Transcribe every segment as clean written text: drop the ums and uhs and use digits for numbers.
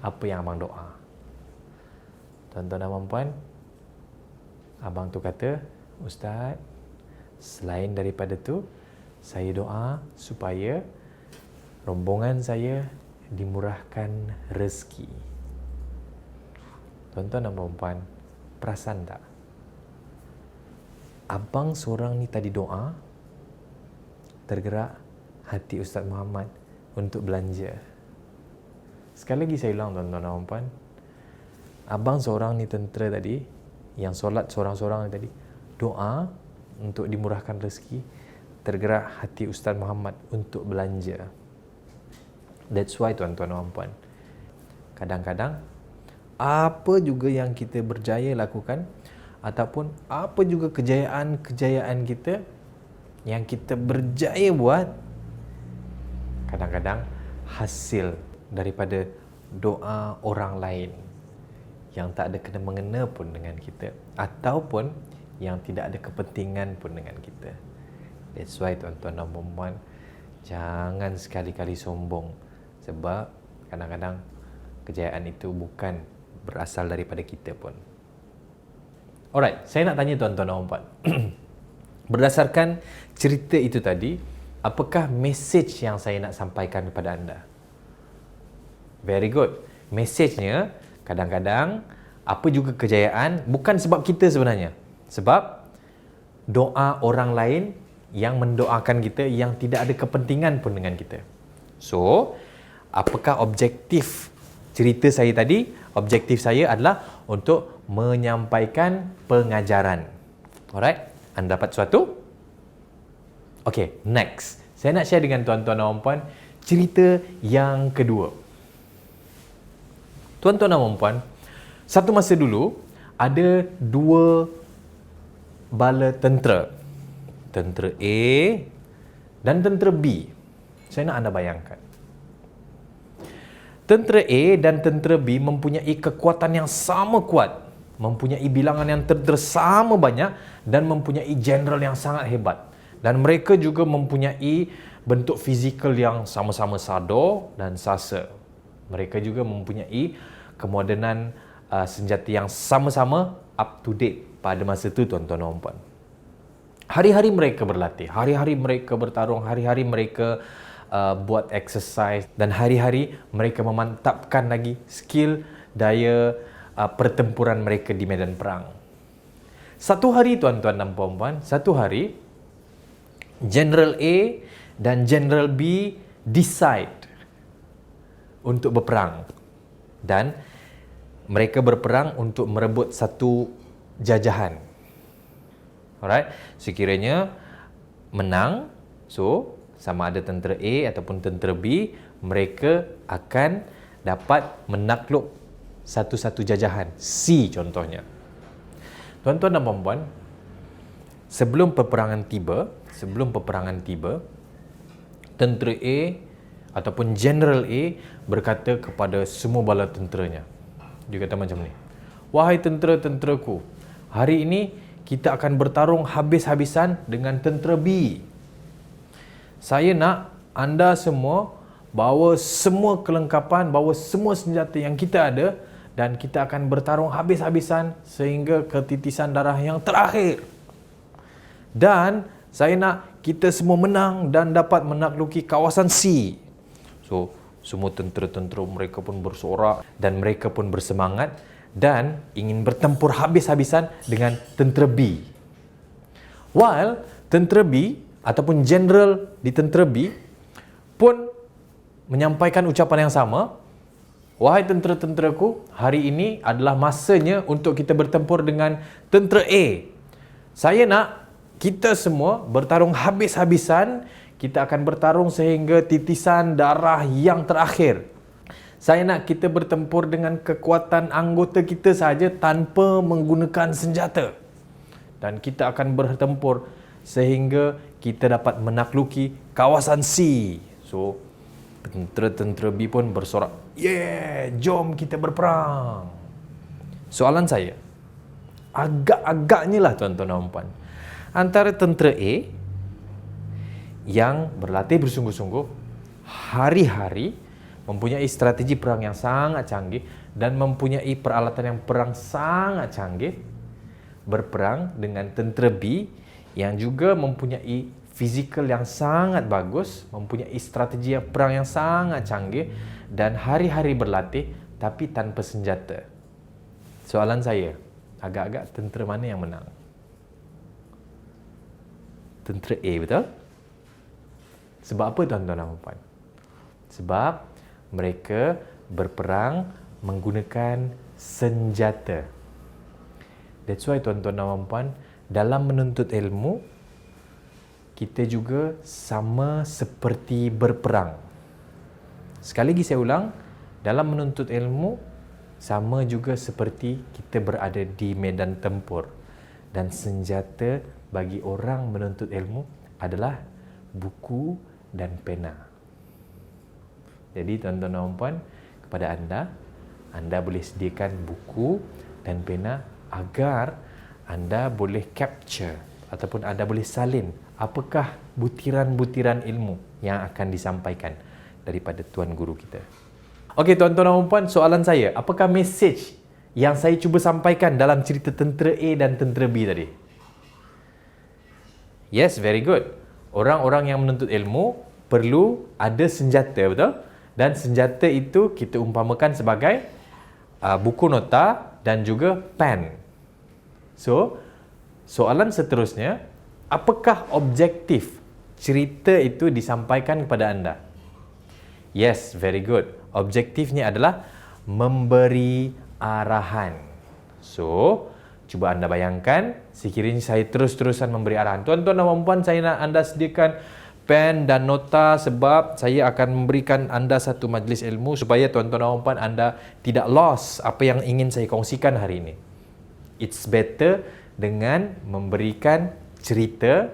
apa yang abang doa. Tuan-tuan dan puan, abang tu kata, Ustaz, selain daripada tu, saya doa supaya rombongan saya dimurahkan rezeki. Tuan-tuan dan puan, perasan tak? Abang seorang ni tadi doa, tergerak hati Ustaz Muhammad untuk belanja. Sekali lagi saya ulang, tuan-tuan dan puan, abang seorang ni tentera tadi, yang solat seorang-seorang ni tadi, doa untuk dimurahkan rezeki, tergerak hati Ustaz Muhammad untuk belanja. That's why, tuan-tuan dan puan, kadang-kadang apa juga yang kita berjaya lakukan, ataupun apa juga kejayaan-kejayaan kita yang kita berjaya buat, kadang-kadang hasil daripada doa orang lain yang tak ada kena-mengena pun dengan kita, ataupun yang tidak ada kepentingan pun dengan kita. That's why, tuan-tuan dan puan, jangan sekali-kali sombong, sebab kadang-kadang kejayaan itu bukan berasal daripada kita pun. Alright, saya nak tanya tuan-tuan dan puan. Berdasarkan cerita itu tadi, apakah message yang saya nak sampaikan kepada anda? Very good. Message-nya, kadang-kadang apa juga kejayaan bukan sebab kita sebenarnya. Sebab doa orang lain yang mendoakan kita, yang tidak ada kepentingan pun dengan kita. So, apakah objektif cerita saya tadi? Objektif saya adalah untuk menyampaikan pengajaran. Alright? Anda dapat sesuatu? Okay, next. Saya nak share dengan tuan-tuan dan puan cerita yang kedua. Tuan-tuan dan puan, satu masa dulu ada dua bala tentera. Tentera A dan tentera B. Saya nak anda bayangkan. Tentera A dan tentera B mempunyai kekuatan yang sama kuat, mempunyai bilangan yang tentera sama banyak dan mempunyai jeneral yang sangat hebat. Dan mereka juga mempunyai bentuk fizikal yang sama-sama sado dan sasa. Mereka juga mempunyai kemodenan senjata yang sama-sama up to date pada masa itu, tuan-tuan dan puan. Hari-hari mereka berlatih, hari-hari mereka bertarung, hari-hari mereka buat exercise, dan hari-hari mereka memantapkan lagi skill daya pertempuran mereka di medan perang. Satu hari, tuan-tuan dan puan-puan, satu hari General A dan General B decide untuk berperang, dan mereka berperang untuk merebut satu jajahan. Alright, sekiranya menang, so sama ada tentera A ataupun tentera B, mereka akan dapat menakluk satu-satu jajahan. C contohnya. Tuan-tuan dan puan-puan, sebelum peperangan tiba, tentera A ataupun General A berkata kepada semua bala tenteranya. Dia kata macam ni, "Wahai tentera-tenteraku, hari ini kita akan bertarung habis-habisan dengan tentera B. Saya nak anda semua bawa semua kelengkapan, bawa semua senjata yang kita ada, dan kita akan bertarung habis-habisan sehingga ketitisan darah yang terakhir. Dan saya nak kita semua menang dan dapat menakluki kawasan C." So, semua tentera-tentera mereka pun bersorak dan mereka pun bersemangat dan ingin bertempur habis-habisan dengan tentera B. While tentera B ataupun general di tentera B pun menyampaikan ucapan yang sama, "Wahai tentera-tenteraku, hari ini adalah masanya untuk kita bertempur dengan tentera A. Saya nak kita semua bertarung habis-habisan, kita akan bertarung sehingga titisan darah yang terakhir. Saya nak kita bertempur dengan kekuatan anggota kita saja tanpa menggunakan senjata. Dan kita akan bertempur sehingga kita dapat menakluki kawasan C." So, tentera-tentera B pun bersorak, "Yeah, jom kita berperang." Soalan saya, agak-agaknya lah tuan-tuan dan puan, antara tentera A yang berlatih bersungguh-sungguh hari-hari, mempunyai strategi perang yang sangat canggih dan mempunyai peralatan yang perang sangat canggih, berperang dengan tentera B yang juga mempunyai fizikal yang sangat bagus, mempunyai strategi perang yang sangat canggih dan hari-hari berlatih tapi tanpa senjata. Soalan saya, agak-agak tentera mana yang menang? Tentera A, betul? Sebab apa tuan-tuan dan puan? Sebab mereka berperang menggunakan senjata. That's why tuan-tuan dan puan, dalam menuntut ilmu, kita juga sama seperti berperang. Sekali lagi saya ulang, dalam menuntut ilmu, sama juga seperti kita berada di medan tempur. Dan senjata bagi orang menuntut ilmu adalah buku dan pena. Jadi tuan-tuan dan puan, kepada anda boleh sediakan buku dan pena agar anda boleh capture ataupun anda boleh salin apakah butiran-butiran ilmu yang akan disampaikan daripada tuan guru kita. Okey tuan-tuan dan puan, soalan saya, apakah message yang saya cuba sampaikan dalam cerita tentera A dan tentera B tadi? Yes, very good. Orang-orang yang menuntut ilmu perlu ada senjata, betul? Dan senjata itu kita umpamakan sebagai buku nota dan juga pen. So, soalan seterusnya, apakah objektif cerita itu disampaikan kepada anda? Yes, very good. Objektifnya adalah memberi arahan. So, cuba anda bayangkan, sekiranya saya terus-terusan memberi arahan. Tuan-tuan dan puan, saya nak anda sediakan pen dan nota sebab saya akan memberikan anda satu majlis ilmu supaya tuan-tuan dan puan anda tidak lost apa yang ingin saya kongsikan hari ini. It's better dengan memberikan cerita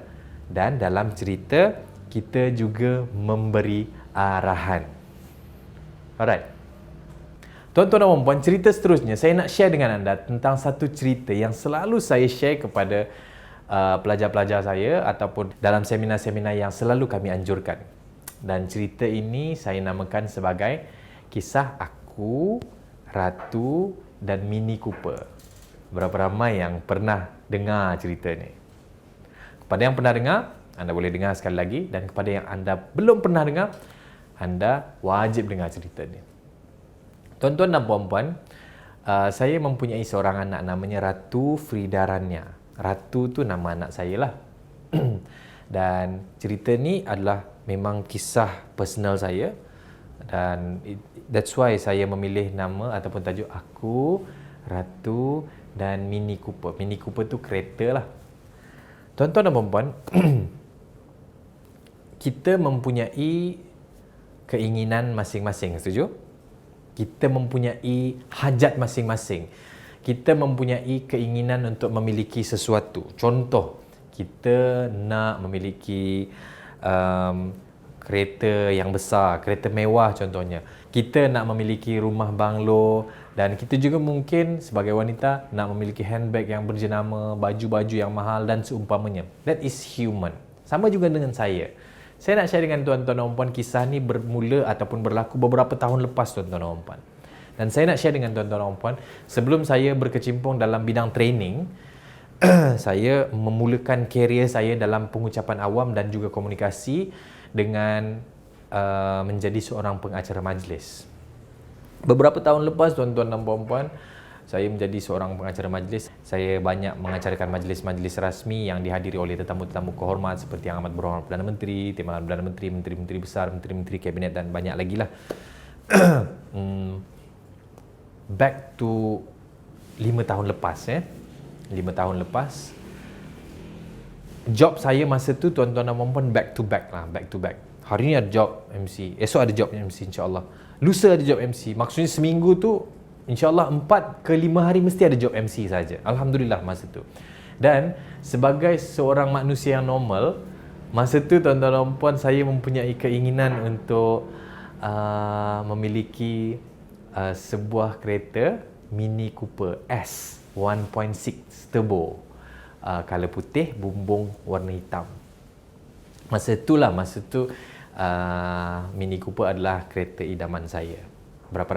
dan dalam cerita kita juga memberi arahan. Alright. Tuan-tuan dan puan, cerita seterusnya saya nak share dengan anda tentang satu cerita yang selalu saya share kepada pelajar-pelajar saya ataupun dalam seminar-seminar yang selalu kami anjurkan. Dan cerita ini saya namakan sebagai kisah aku, Ratu dan Mini Cooper. Berapa ramai yang pernah dengar cerita ni? Kepada yang pernah dengar, anda boleh dengar sekali lagi, dan kepada yang anda belum pernah dengar, anda wajib dengar cerita ni. Tuan-tuan dan puan-puan, saya mempunyai seorang anak namanya Ratu Frida Rania. Ratu tu nama anak saya lah. Dan cerita ni adalah memang kisah personal saya. Dan that's why saya memilih nama ataupun tajuk Aku, Ratu dan Mini Cooper. Mini Cooper tu kereta lah. Tuan-tuan dan puan-puan, kita mempunyai keinginan masing-masing, setuju? Kita mempunyai hajat masing-masing. Kita mempunyai keinginan untuk memiliki sesuatu. Contoh, kita nak memiliki kereta yang besar, kereta mewah contohnya. Kita nak memiliki rumah banglo dan kita juga mungkin sebagai wanita nak memiliki handbag yang berjenama, baju-baju yang mahal dan seumpamanya. That is human. Sama juga dengan saya. Saya nak share dengan tuan-tuan dan puan, kisah ni bermula ataupun berlaku beberapa tahun lepas tuan-tuan dan puan. Dan saya nak share dengan tuan-tuan dan puan, sebelum saya berkecimpung dalam bidang training, saya memulakan kerjaya saya dalam pengucapan awam dan juga komunikasi dengan menjadi seorang pengacara majlis. Beberapa tahun lepas tuan-tuan dan puan-puan, saya menjadi seorang pengacara majlis. Saya banyak mengacarkan majlis-majlis rasmi yang dihadiri oleh tetamu-tetamu kehormat seperti Yang Amat Berhormat Perdana Menteri, Timbalan Perdana Menteri, Menteri-Menteri Besar, Menteri-Menteri Kabinet dan banyak lagi lah. Back to 5 tahun lepas 5 tahun lepas, job saya masa tu tuan-tuan dan puan-puan back to back. Hari ni ada job MC, esok ada job MC insya-Allah. Lusa ada job MC. Maksudnya seminggu tu insya-Allah 4 ke 5 hari mesti ada job MC saja. Alhamdulillah masa tu. Dan sebagai seorang manusia yang normal, masa tu tuan-tuan dan puan, saya mempunyai keinginan untuk memiliki sebuah kereta Mini Cooper S 1.6 turbo, color putih, bumbung warna hitam. Masa tu Mini Cooper adalah kereta idaman saya. Berapa